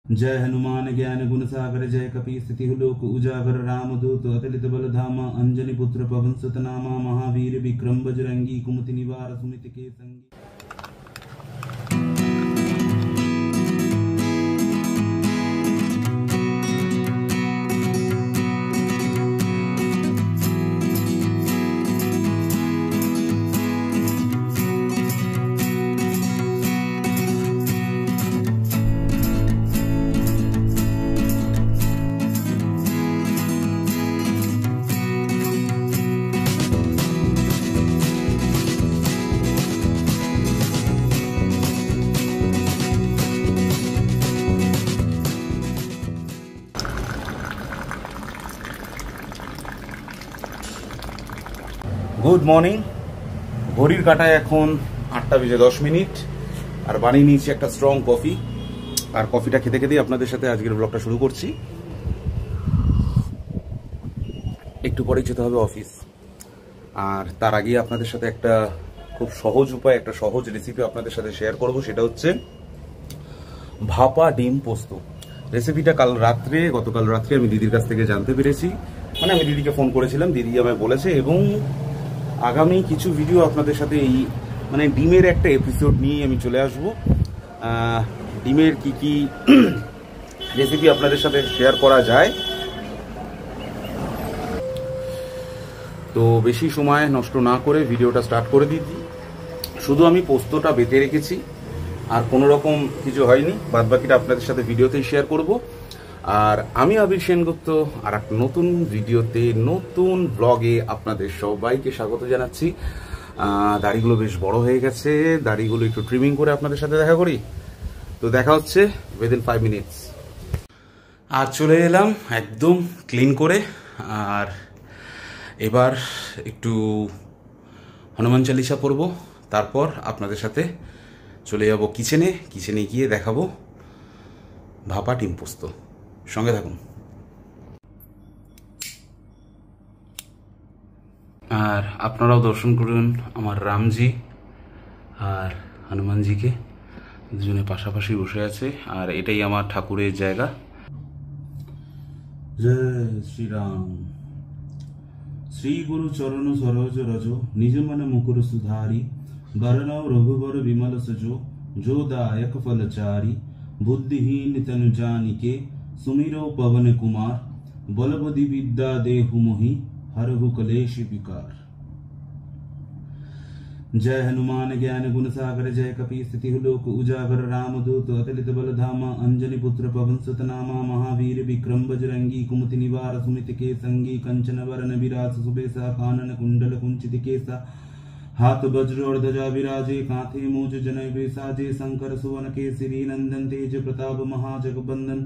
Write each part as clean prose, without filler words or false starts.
जय हनुमान ज्ञान गुण सागर जय कपी स्थिति लोक उजागर रामदूत अतलित बल धामा अंजनी पुत्र पवन सुत नामा महावीर विक्रम बजरंगी कुमति निवार सुमित के संगी। Good morning. घड़िर काटाय एखन 8:10 और बानिয়ে নিয়েছি একটা স্ট্রং কফি আর কফিটা খেতে খেতে আপনাদের সাথে আজকের ব্লগটা শুরু করছি। একটু পরেই যেতে হবে অফিস, আর তার আগে আপনাদের সাথে একটা খুব সহজ উপায়, একটা সহজ রেসিপি আপনাদের সাথে শেয়ার করব। সেটা হচ্ছে ভাপা ডিম পোস্ত। রেসিপিটা গতকাল রাত্রে আমি দিদির কাছ থেকে জানতে পেরেছি। মানে আমি দিদিকে ফোন করেছিলাম, দিদি আমায় বলেছে, এবং আগামী কিছু ভিডিও আপনাদের সাথে এই মানে ডিমের একটা এপিসোড নিয়ে আমি চলে আসব। ডিমের কি কি রেসিপি আপনাদের সাথে শেয়ার করা যায়। তো বেশি সময় নষ্ট না করে ভিডিওটা স্টার্ট করে দিচ্ছি। শুধু আমি পোস্তটা বেটে রেখেছি, আর কোনো রকম কিছু হয়নি, বাদ বাকিটা আপনাদের সাথে ভিডিওতেই শেয়ার করব। আর আমি আবির সেনগুপ্ত, আর একটা নতুন ভিডিওতে, নতুন ব্লগে আপনাদের সবাইকে স্বাগত জানাচ্ছি। দাড়িগুলো বেশ বড় হয়ে গেছে, দাড়িগুলো একটু ট্রিমিং করে আপনাদের সাথে দেখা করি। তো দেখা হচ্ছে উইদিন 5 মিনিটস। আর চলে এলাম একদম ক্লিন করে। আর এবার একটু হনুমান চালিসা পড়ব, তারপর আপনাদের সাথে চলে যাব কিচেনে গিয়ে দেখাবো ভাপা ডিম পোস্ত। সঙ্গে থাকুন। আর আপনারাও দর্শন করুন আমার রামজি আর হনুমানজিকে, দুজনে পাশাপাশি বসে আছে। আর এটাই আমার ঠাকুরের জায়গা। জয় শ্রীরাম। শ্রী গুরু চরণ সরোজ রজ নিজ मन मुकुर सुधारी बरनौ रघुवर विमल सजो जो दायक फलचारी बुद्धिहीन तनु जानिके सुमिरो पवन कुमार बल बुद्धि विद्या देहु मोहि हरहु कलेश विकार। जय हनुमान ज्ञान गुण सागर जय कपी स्थिति लोक उजागर रामदूत अतलित बल धामा अंजनी पुत्र पवन सुत नामा महावीर विक्रम बजरंगी कुमति निवार सुमित के संगी कंचन वरन विराज सुबेसा कानन कुंडल कुंचित केसा हाथ वज्र और ध्वजा विराजे कांधे मूज जनेऊ साजे शंकर सुवन केसरी नंदन तेज प्रताप महाजगबंदन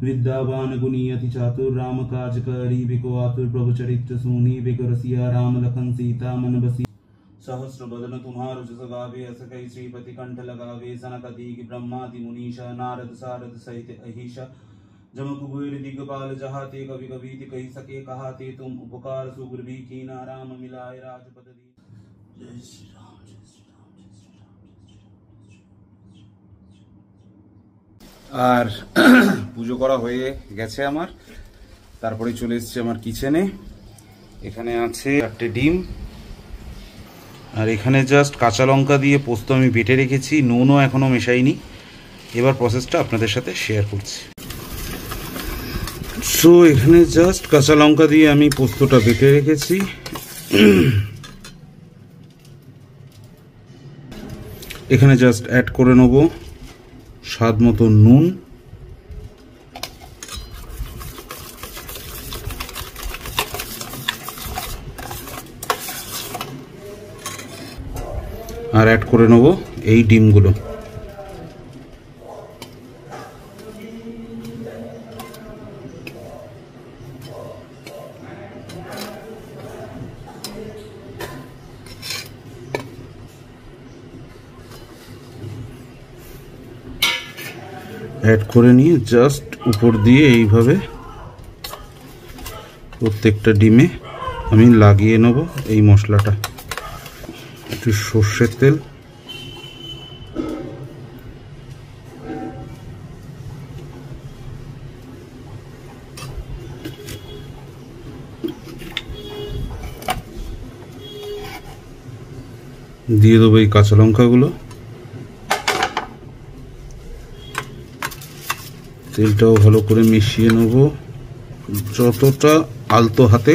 विद्यावान गुणी अति चातुर राम काज करी बिको आतुर प्रभु चरित्र सुनी बिको रसिया राम लखन सीता मन बसी सहस्र बदन तुम्हारो जस गावे अस कई श्रीपति कंठ लगावे सनकादिक ब्रह्मादि मुनीषा नारद सारद सहित अहिषा जम कुबेर दिगपाल जहाते कवि कवीति कही सके कहाते तुम उपकार सुग्रीवी कीना राम मिलाए राजपद दी। जय श्री राम, जय श्री राम, जय श्री राम, जय श्री राम। আর পুজো করা হয়ে গেছে আমার, তারপরে চলে এসেছে আমার কিচেনে। এখানে আছে 4টে ডিম, আর এখানে জাস্ট কাঁচা লঙ্কা দিয়ে পোস্ত আমি বেটে রেখেছি, নুনও এখনো মেশাইনি। এবার প্রসেসটা আপনাদের সাথে শেয়ার করছি। সো এখানে জাস্ট কাঁচা লঙ্কা দিয়ে আমি পোস্তটা বেটে রেখেছি। এখানে জাস্ট অ্যাড করে নেব স্বাদ মতো নুন, আর অ্যাড করে নেব এই ডিমগুলো। অ্যাড করে নিয়ে জাস্ট উপর দিয়ে এইভাবে প্রত্যেকটা ডিমে আমি লাগিয়ে নেব এই মশলাটা। একটু সর্ষের তেল, দিয়ে দেবো এই কাঁচা লঙ্কাগুলো, তেলটাও ভালো করে মিশিয়ে নেব যতটা আলতো হাতে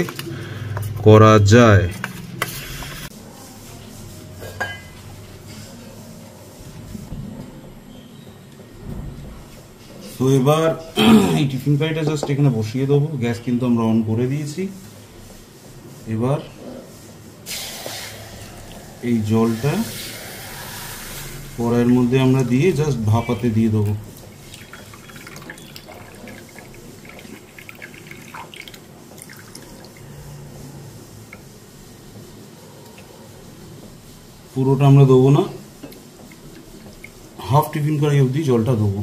করা যায়। তো এবার এই টিফিন কারিটা জাস্ট এখানে বসিয়ে দেবো, গ্যাস কিন্তু আমরা অন করে দিয়েছি। এবার এই জলটা কড়াইয়ের মধ্যে আমরা দিয়ে জাস্ট ভাপাতে দিয়ে দেবো। পুরোটা আমরা দেবো না, হাফ টিফিন কারি অবধি জলটা দেবো।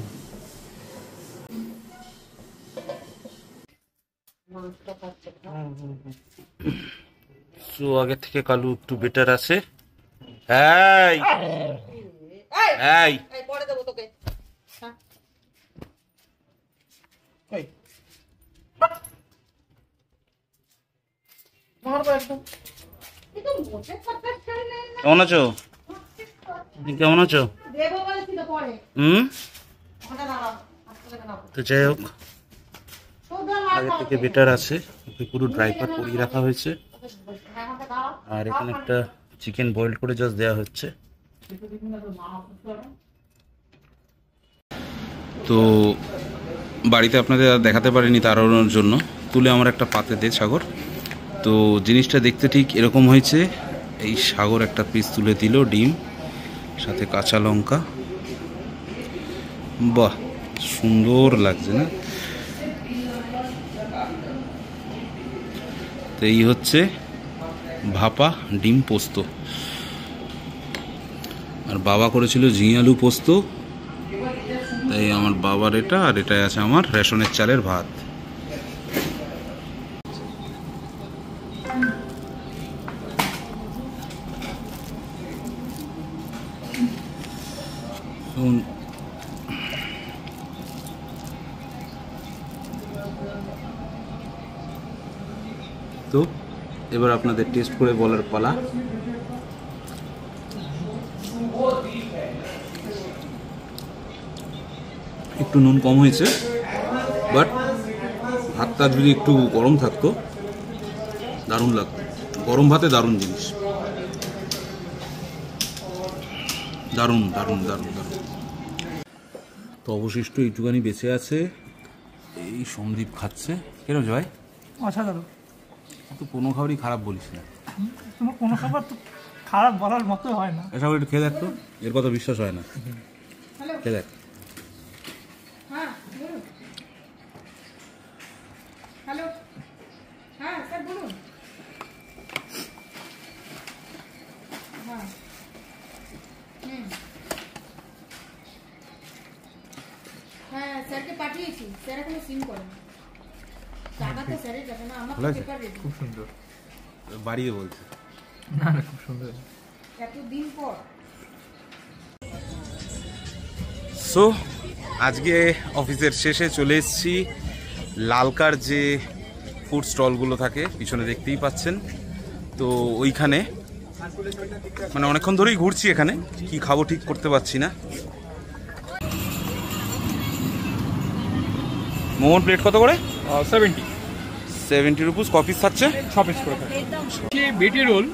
তো আগে থেকে কালু একটু বেটার আছে। কেমন আছো? কেমন আছো? তো যাই হোক, আগে থেকে বেটার আছে, পুরো ড্রাই পাট পরিয়ে রাখা হয়েছে। আর এখানে একটা চিকেন বয়েল করে জাস্ট দেওয়া হচ্ছে। তো বাড়িতে আপনাদের দেখাতে পারিনি তাড়ানোর জন্য তুলে আমার একটা পাতে দে সাগর। তো জিনিসটা দেখতে ঠিক এরকম হয়েছে। এই সাগর একটা পিস তুলে দিল, ডিম সাথে কাঁচা লঙ্কা, বাহ সুন্দর লাগছে না? তো এই হচ্ছে ভাপা ডিম পোস্ত। আর বাবা করেছিল ঝিঙে আলু পোস্ত, তাই আমার বাবার এটা, আর এটাই আছে আমার রেশনের চালের ভাত। তো এবার আপনাদের টেস্ট করে বলার পালা। একটু নুন কম হয়েছে, বাট ভাতটা যদি একটু গরম থাকতো দারুণ লাগতো। গরম ভাতে দারুণ জিনিস, দারুণ দারুণ দারুণ দারুণ। তো অবশিষ্ট এইটুখানি বেঁচে আছে, এই সন্দীপ খাচ্ছে। কেন ভাই? অসাধারণ। তো কোনো খাবারই খারাপ বলিস না। তোমার কোনো খাবার তো খারাপ বলার মতো হয় না। এসব একটু খেয়ে দেখ তো, এর কথা বিশ্বাস হয় না। খেয়ে দেখ। হ্যালো, হ্যাঁ স্যার বলুন। হ্যাঁ হ্যাঁ স্যারকে পাঠিয়েছি, স্যার এখনো সিন করেন। টাকা তো স্যারের কাছে না, আমার পেপার রেডি। খুব সুন্দর বাড়িয়ে বলছে। না না, খুব সুন্দর। এতদিন পর। সো আজকে অফিসের শেষে চলে এসেছি লালকার যে ফুড স্টলগুলো থাকে পিছনে দেখতেই পাচ্ছেন। তো ওইখানে মানে অনেকক্ষণ ধরেই ঘুরছি, এখানে কি খাবো ঠিক করতে পারছি না। মোমোর প্লেট কত করে? 70 রুপিস। কপিস থাকছে 6 পিস করে থাকে। বেটে রোল,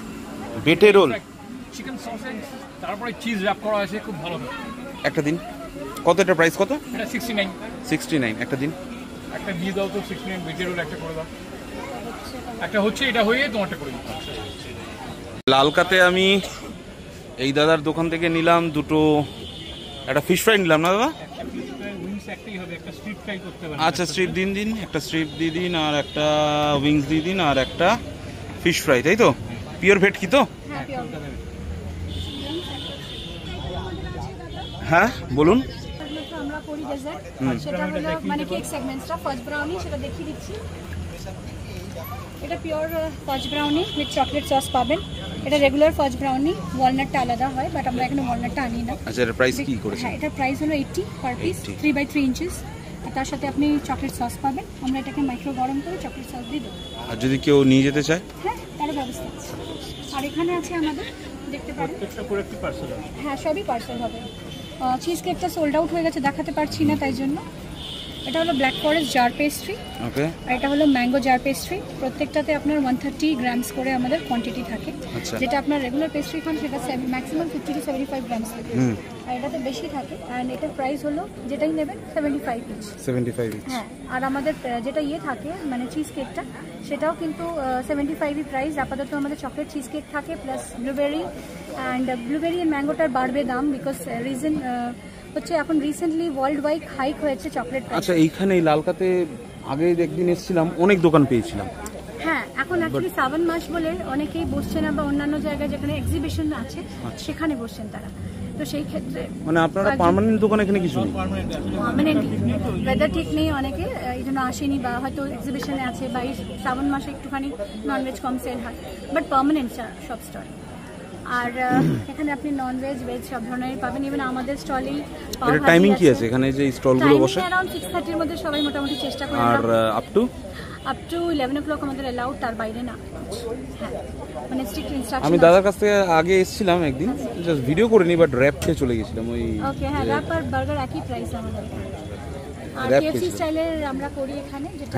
বেটে রোল, চিকেন সসেজ, তারপরে চিজ র‍্যাপ করা আছে, খুব ভালো। একটা দিন। কত এটা প্রাইস কত? এটা 69। 69 একটা দিন। একটা দিয়ে দাও তো 69 বেটে রোল একটা করে দাও। একটা হচ্ছে, এটা হয়ে তোমারটা করে দিও। লালকাতে আমি এই দাদার দোকান থেকে নিলাম দুটো, একটা ফিশ ফ্রাই নিলাম না দাদা? আচ্ছা স্ট্রিপ দিন, একটা স্ট্রিপ দিয়ে দিন, আর একটা উইংস দিয়ে দিন, আর একটা ফিশ ফ্রাই, তাই তো? পিওর ভেটকি তো? হ্যাঁ বলুন। আমরা করি ডেজার্ট, সেটা হলো মানে কেক সেগমেন্টসটা ফাজ ব্রাউনি, সেটা দেখিয়ে দিচ্ছি। এটা পিওর ফাজ ব্রাউনি উইথ চকলেট সস পাবেন। এটা রেগুলার ফাজ ব্রাউনি, ওয়ালনাটটা আলাদা হয়, বাট আমরা এখানে ওয়ালনাটটা আনি না। আচ্ছা এর প্রাইস কি করেছে? হ্যাঁ, এটার প্রাইস হলো 80 পার পিস, 3x3 ইঞ্চেস। আর তার সাথে আপনি চকলেট সস পাবেন। আমরা এটাকে মাইক্রো গরম করে চকলেট সস দিয়ে দেবো। আর যদি কেউ নিয়ে যেতে চায়? হ্যাঁ, তারও ব্যবস্থা আছে। আর এখানে আছে আমাদের দেখতে পারেন। প্রত্যেকটা প্রোডাক্টই পার্সেল হবে? হ্যাঁ, সবই পার্সেল হবে। চিজ কেকটা সোল্ড আউট হয়ে গেছে, দেখাতে পারছি না তাই জন্য। এটা হলো ব্ল্যাক ফরেস্ট জার পেস্ট্রি, ওকে। আর এটা হলো ম্যাঙ্গো জার পেস্ট্রি। প্রত্যেকটাতে আপনার 130 গ্রামস করে আমাদের কোয়ান্টিটি থাকে। যেটা আপনার রেগুলার পেস্ট্রি খান সেটা ম্যাক্সিমাম 50 to 75 গ্রামস থাকে, আর এটাতে বেশি থাকে। অ্যান্ড এটার প্রাইস হলো যেটাই নেবেন 75 ইচ। 75 ইচ। হ্যাঁ, আর আমাদের যেটা থাকে মানে চিজ কেকটা, সেটাও কিন্তু 75ই প্রাইস। আপাতত আমাদের চকলেট চিজ কেক থাকে প্লাস ব্লুবেরি অ্যান্ড ম্যাঙ্গোটার বাড়বে দাম, বিকজ রিজন হচ্ছে এখন রিসেন্টলি ওয়ার্ল্ড ওয়াইড হাইক হয়েছে চকলেট। আচ্ছা, এইখানে এই লালকাতে আগে একদিন এসেছিলাম, অনেক দোকান পেয়েছিলাম। হ্যাঁ, এখন অ্যাকচুয়ালি শ্রাবণ মাস বলে অনেকেই বসছে না, বা অন্যান্য জায়গায় যেখানে এক্সিবিশন আছে সেখানে বসছেন তারা। তো সেই ক্ষেত্রে মানে আপনারা পার্মানেন্ট দোকান এখানে কিছু নেই? পার্মানেন্টলি ওয়েদার ঠিক নেই, অনেকে এই জন্য আসেনি, বা হয়তো এক্সিবিশনে আছে, বা এই শ্রাবণ মাসে একটুখানি ননভেজ কম সেল হয়, বাট পার্মানেন্ট সব স্টল। আর এখানে আপনি ননভেজ ভেজ সব ধরনের পাবেন। ইভেন আমাদের স্টলেই এর টাইমিং কি আছে এখানে যে স্টলগুলো বসে? अराउंड 6:30 এর মধ্যে সবাই মোটামুটি চেষ্টা করে। আর আপ টু 11 o'clock আমাদের অ্যালাউড, তার বাইরে না। হ্যাঁ, মানে স্ট্রিক্ট ইনস্ট্রাকশন। আমি দাদার কাছ থেকে আগে এসেছিলাম একদিন, জাস্ট ভিডিও করে নি, বাট র‍্যাপ খেয়ে চলে গেছিলাম ওই। ওকে, হ্যাঁ, র‍্যাপ আর বার্গার একই প্রাইস আমাদের। আর কেএফসি স্টাইলের আমরা করি এখানে, যেটা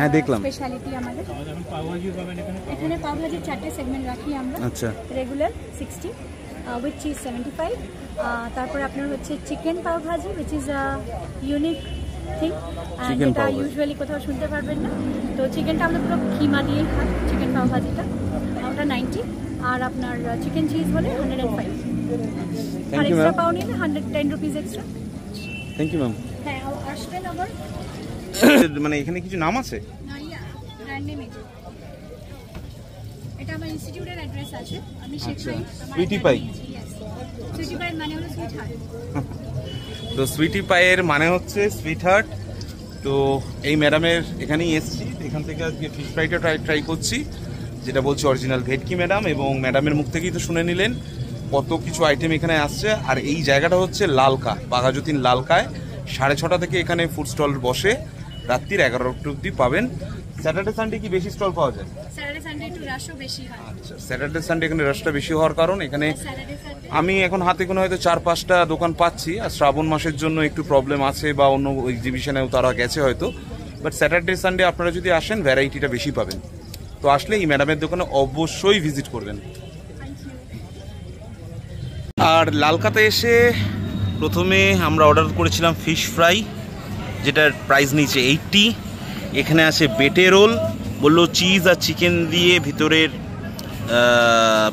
স্পেশালিটি আমাদের। এখানে পাও ভাজির 4টে সেগমেন্ট রাখি আমরা। আচ্ছা। Regular 60, with cheese 75। তারপরে আপনার হচ্ছে চিকেন পাও ভাজি, which is a unique thing, যেটা ইউজুয়ালি কোথাও শুনতে পারবেন না। তো চিকেনটা আমরা পুরো কিমা দিয়েই খাই, চিকেন পাও ভাজিটা, ওটা 90। আর আপনার চিকেন চিজ হলে 105। আর এক্সট্রা পাও নিলে 110 rupees extra. Thank you ma'am. হ্যাঁ, আসবেন আবার। মানে এখানে কিছু নাম আছে? ব্র্যান্ড নেম এটা আমার ইনস্টিটিউটের অ্যাড্রেস আছে, আমি শেখাই। সুইটি পাই। সুইটি পাই মানে হলো সুইট হার্ট। তো সুইটি পাইয়ের মানে হচ্ছে সুইট হার্ট। তো এই ম্যাডামের এখানেই এসেছি, এখান থেকে আজকে ফিশ ফ্রাইটা ট্রাই করছি, যেটা বলছি অরিজিনাল ভেটকি ম্যাডাম। এবং ম্যাডামের মুখ থেকেই তো শুনে নিলেন কত কিছু আইটেম এখানে আসছে। আর এই জায়গাটা হচ্ছে লালকা, বাঘাযতীন লালকায় 6:30 থেকে এখানে ফুড স্টল বসে, রাত্রির 11টা অবধি পাবেন। স্যাটারডে সানডে কি বেশি স্টল পাওয়া যায়? স্যাটারডে সানডে একটু রাশও বেশি হয়। আচ্ছা, স্যাটারডে সানডে এখানে রাশটা বেশি হওয়ার কারণ এখানে আমি এখন হাতে কোনো হয়তো 4-5টা দোকান পাচ্ছি। আর শ্রাবণ মাসের জন্য একটু প্রবলেম আছে, বা অন্য এক্সিবিশনেও তারা গেছে হয়তো, বাট স্যাটারডে সানডে আপনারা যদি আসেন ভ্যারাইটিটা বেশি পাবেন। তো আসলে এই ম্যাডামের দোকানে অবশ্যই ভিজিট করবেন। আর লালকাতে এসে প্রথমে আমরা অর্ডার করেছিলাম ফিশ ফ্রাই, যেটার প্রাইস নিয়েছে 80। এখানে আছে বেটে রোল, বললো চিজ আর চিকেন দিয়ে ভিতরের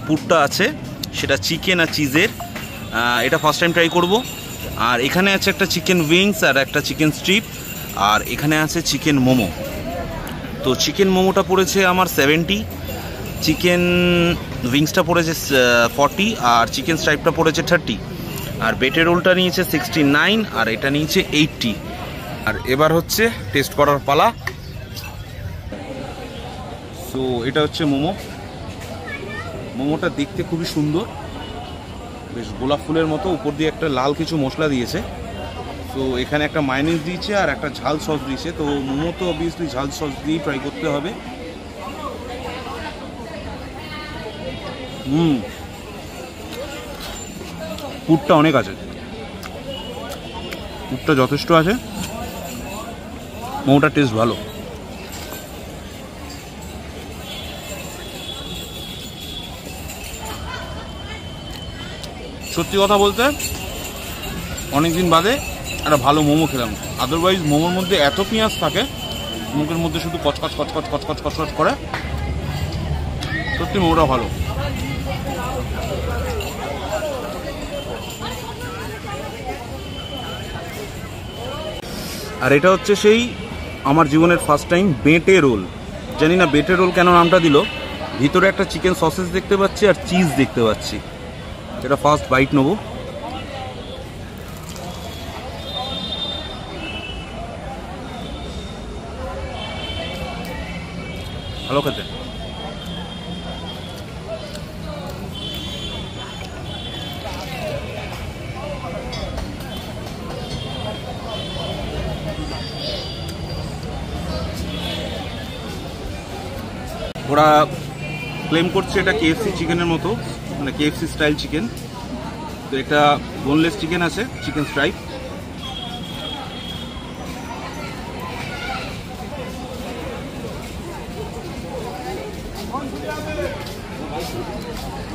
পুরটা আছে, সেটা চিকেন আর চিজের। এটা ফার্স্ট টাইম ট্রাই করব। আর এখানে আছে একটা চিকেন উইংস আর একটা চিকেন স্ট্রিপ, আর এখানে আছে চিকেন মোমো। তো চিকেন মোমোটা পড়েছে আমার 70, চিকেন উইংসটা পড়েছে 40, আর চিকেন স্ট্রাইপটা পড়েছে 30, আর বেটে রোলটা নিয়েছে 69, আর এটা নিয়েছে 80। আর এবার হচ্ছে টেস্ট করার পালা। তো এটা হচ্ছে মোমোটা দেখতে খুবই সুন্দর, বেশ গোলাপ ফুলের মতো, উপর দিয়ে একটা লাল কিছু মশলা দিয়েছে। তো এখানে একটা মায়োনিজ দিয়েছে আর একটা ঝাল সস দিয়েছে। তো মোমো তো অবভিয়াসলি ঝাল সস দিয়েই ট্রাই করতে হবে। পুরটা অনেক আছে, পুরটা যথেষ্ট আছে, মোমোটার টেস্ট ভালো। সত্যি কথা বলতে অনেকদিন বাদে একটা ভালো মোমো খেলাম। আদারওয়াইজ মোমোর মধ্যে এত পেঁয়াজ থাকে, মুখের মধ্যে শুধু কচকচ কচকচ কচকচ কচকচ করে। সত্যি মোমোটা ভালো। আর এটা হচ্ছে সেই আমার জীবনের ফার্স্ট টাইম বেটে রোল। জানি না বেটে রোল কেন নামটা দিল, ভিতরে একটা চিকেন সসেজ দেখতে পাচ্ছি আর চিজ দেখতে পাচ্ছি। এটা ফার্স্ট বাইট নেব। ভালো খেতে। ওরা ক্লেম করছে এটা কেএফসি চিকেনের মতো, মানে কেএফসি স্টাইল চিকেন। তো এটা বোনলেস চিকেন আছে, চিকেন স্ট্রাইপ।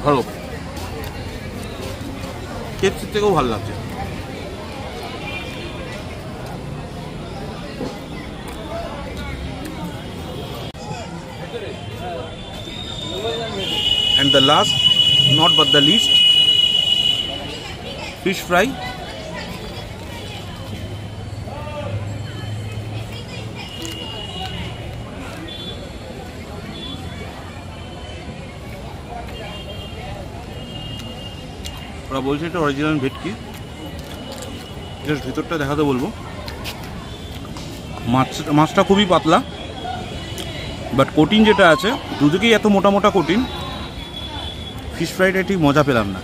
ভালো, কেএফসি থেকেও ভালো লাগছে। And the last, not but the least, fish fry. ওরা বলছে এটা অরিজিনাল ভেটকি, জাস্ট ভিতরটা দেখাতে বলবো। মাছটা খুবই পাতলা, বাট কোটিন যেটা আছে দুদিকেই এত মোটা মোটা কোটিন, ফিশ ফ্রাইটা ঠিক মজা পেলাম না।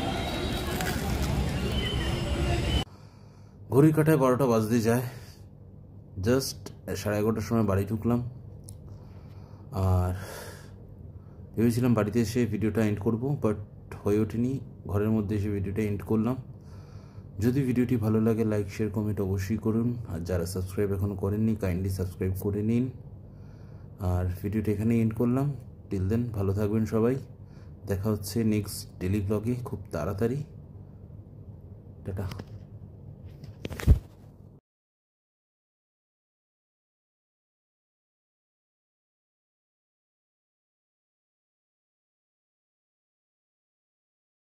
ঘড়ির কাঁটায় 12টা বাজতে যায়, জাস্ট 11:30টার সময় বাড়ি ঢুকলাম। আর ভেবেছিলাম বাড়িতে এসে ভিডিওটা এন্ড করব, বাট হয়ে ওঠেনি। ঘরের মধ্যে এসে ভিডিওটা এন্ড করলাম। যদি ভিডিওটি ভালো লাগে লাইক শেয়ার কমেন্ট অবশ্যই করুন, আর যারা সাবস্ক্রাইব এখনও করেননি কাইন্ডলি সাবস্ক্রাইব করে নিন। আর ভিডিওটা এখানেই এন্ড করলাম। টিল দেন ভালো থাকবেন সবাই, দেখা হচ্ছে নেক্সট ডেলি ব্লগে খুব তাড়াতাড়ি। টাটা।